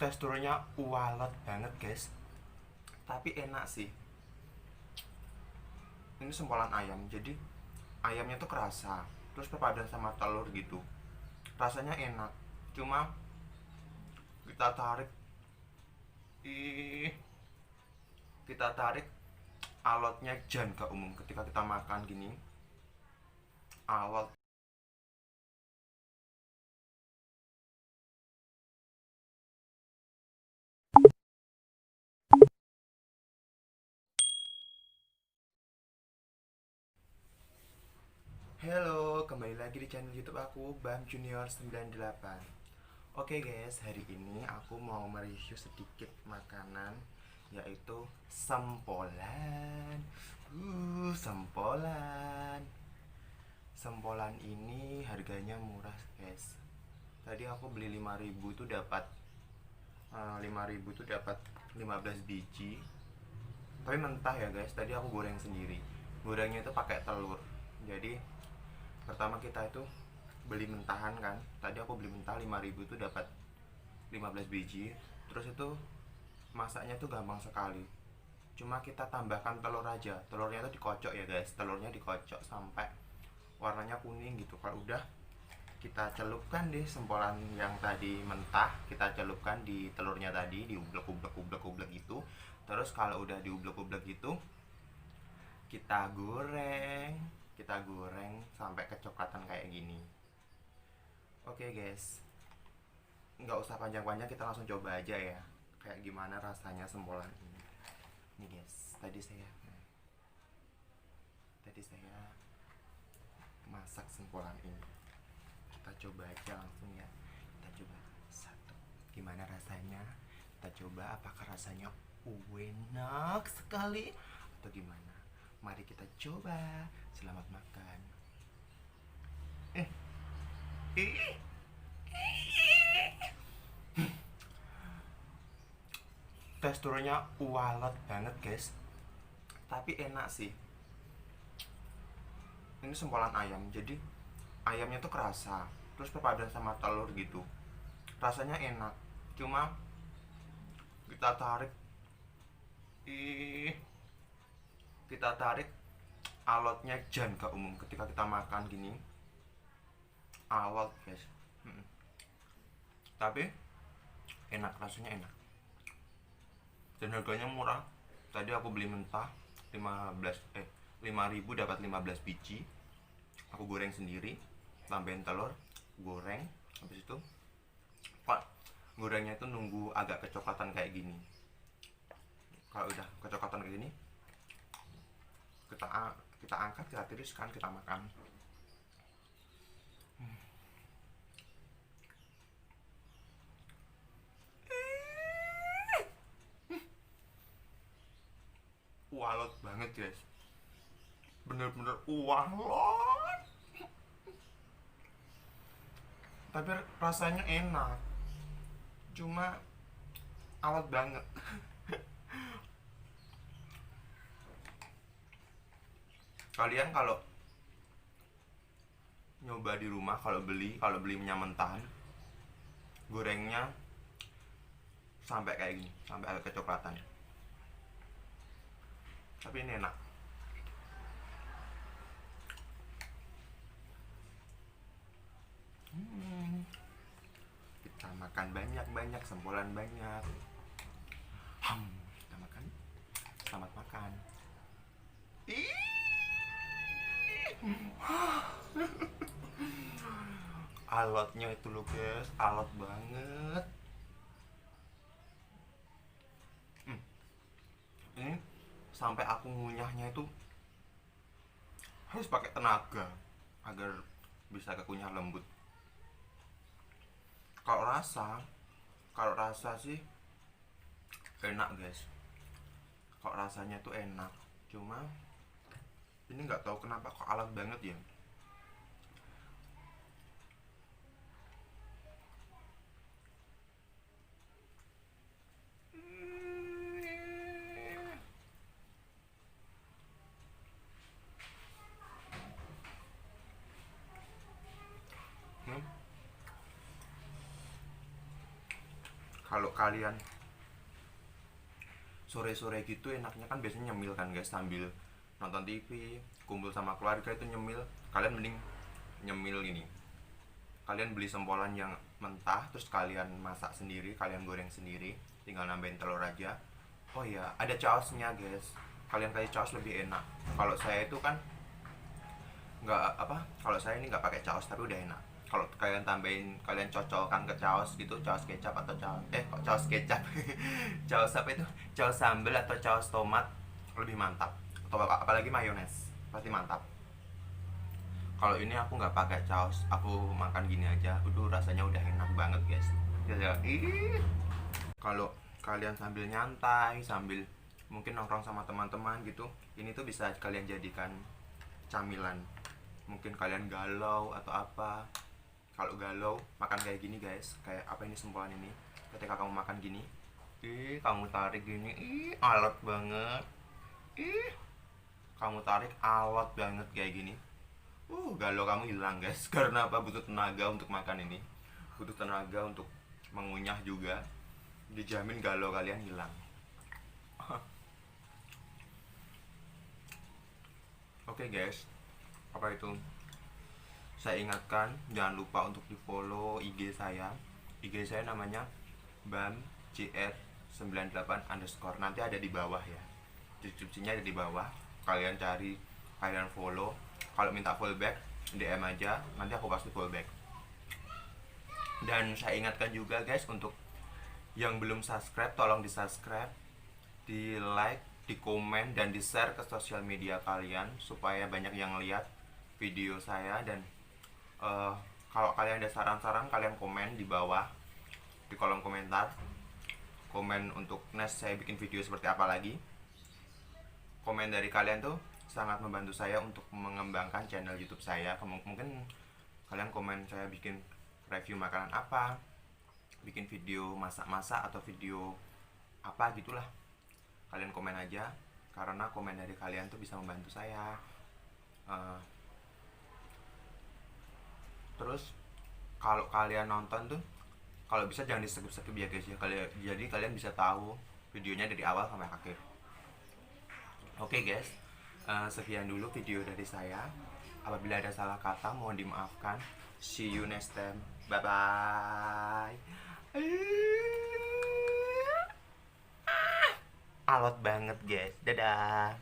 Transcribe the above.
Teksturnya walet banget guys, tapi enak sih. Ini sempolan ayam, jadi ayamnya tuh kerasa, terus perpaduan sama telur gitu. Rasanya enak, cuma kita tarik ih kita tarik alotnya jan gak umum ketika kita makan gini. Alot. Halo, kembali lagi di channel YouTube aku, Bam Junior 98. Oke guys, hari ini aku mau mereview sedikit makanan, yaitu sempolan. Sempolan. Sempolan ini harganya murah guys. Tadi aku beli 5.000 itu dapat 5.000 itu dapat 15 biji. Tapi mentah ya guys, tadi aku goreng sendiri. Gorengnya itu pakai telur. Jadi pertama kita itu beli mentahan kan, tadi aku beli mentah 5.000 itu dapat 15 biji. Terus itu masaknya tuh gampang sekali, cuma kita tambahkan telur aja. Telurnya itu dikocok ya guys, telurnya dikocok sampai warnanya kuning gitu. Kalau udah, kita celupkan deh sempolan yang tadi mentah, kita celupkan di telurnya tadi, diublek-ublek gitu. Terus kalau udah diublek-ublek gitu, kita goreng sampai kecoklatan kayak gini. Oke guys, nggak usah panjang-panjang, kita langsung coba aja ya kayak gimana rasanya sempolan ini. Nih guys, tadi saya masak sempolan ini. Kita coba aja langsung ya. Kita coba satu, gimana rasanya. Kita coba apakah rasanya enak sekali atau gimana. Mari kita coba. Selamat makan. eh eh Teksturnya walet banget guys, tapi enak sih. Ini sempolan ayam, jadi ayamnya tuh kerasa, terus perpaduan sama telur gitu. Rasanya enak, cuma kita tarik ih kita tarik alotnya jan gak umum ketika kita makan gini. Alot guys. Tapi enak, rasanya enak dan harganya murah. Tadi aku beli mentah 5.000 dapat 15 biji. Aku goreng sendiri, tambahin telur, goreng. Habis itu pak, gorengnya itu nunggu agak kecoklatan kayak gini. Kalau udah kecoklatan kayak gini, kita angkat, kita tiriskan, kita makan. Walot banget guys, bener-bener walot, tapi rasanya enak, cuma awet banget. Kalian kalau nyoba di rumah, kalau beli minyak mentahan, gorengnya sampai kayak gini, sampai agak kecoklatan. Tapi ini enak. Kita makan banyak-banyak, sempolan banyak. Kita makan. Selamat makan. Alotnya itu loh guys, alot banget. Ini sampai aku ngunyahnya itu harus pakai tenaga agar bisa kekunyah lembut. Kalau rasa sih enak guys. Kalau rasanya tuh enak, cuma ini nggak tahu kenapa kok alat banget ya. Hmm. Kalau kalian sore-sore gitu enaknya kan biasanya nyemil kan guys, sambil nonton TV, kumpul sama keluarga itu nyemil. Kalian mending nyemil gini, kalian beli sempolan yang mentah, terus kalian masak sendiri, kalian goreng sendiri, tinggal nambahin telur aja. Oh iya, ada sausnya guys, kalian kasih saus lebih enak. Kalau saya itu kan nggak apa, kalau saya ini nggak pakai saus tapi udah enak. Kalau kalian tambahin, kalian cocokkan ke saus gitu, saus kecap atau saus kok saus kecap saus apa itu, saus sambal atau saus tomat, lebih mantap. Atau apalagi mayones, pasti mantap. Kalau ini aku nggak pakai saus, aku makan gini aja, udah rasanya udah enak banget guys. Kalau kalian sambil nyantai, sambil mungkin nongkrong sama teman-teman gitu, ini tuh bisa kalian jadikan camilan. Mungkin kalian galau atau apa, kalau galau makan kayak gini guys, kayak apa ini, sempolan ini. Ketika kamu makan gini, kamu tarik gini, alot banget. Kamu tarik alot banget kayak gini. Galau kamu hilang guys. Karena apa? Butuh tenaga untuk makan ini, butuh tenaga untuk mengunyah juga. Dijamin galau kalian hilang. Oke guys, apa itu, saya ingatkan jangan lupa untuk di follow IG saya. IG saya namanya bamcr98_. Nanti ada di bawah ya, deskripsinya ada di bawah. Kalian cari, kalian follow. Kalau minta fallback DM aja, nanti aku pasti fallback. Dan saya ingatkan juga guys, untuk yang belum subscribe tolong di subscribe, di like, di komen, dan di share ke sosial media kalian supaya banyak yang lihat video saya. Dan kalau kalian ada saran-saran, kalian komen di bawah di kolom komentar. Komen untuk next saya bikin video seperti apa lagi. Komen dari kalian tuh sangat membantu saya untuk mengembangkan channel YouTube saya. Mungkin kalian komen saya bikin review makanan apa, bikin video masak-masak, atau video apa gitulah. Kalian komen aja, karena komen dari kalian tuh bisa membantu saya. Terus kalau kalian nonton tuh, kalau bisa jangan di skip ya guys ya, jadi kalian bisa tahu videonya dari awal sampai akhir. Oke guys, sekian dulu video dari saya. Apabila ada salah kata mohon dimaafkan. See you next time, bye bye. Alot banget guys, dadah.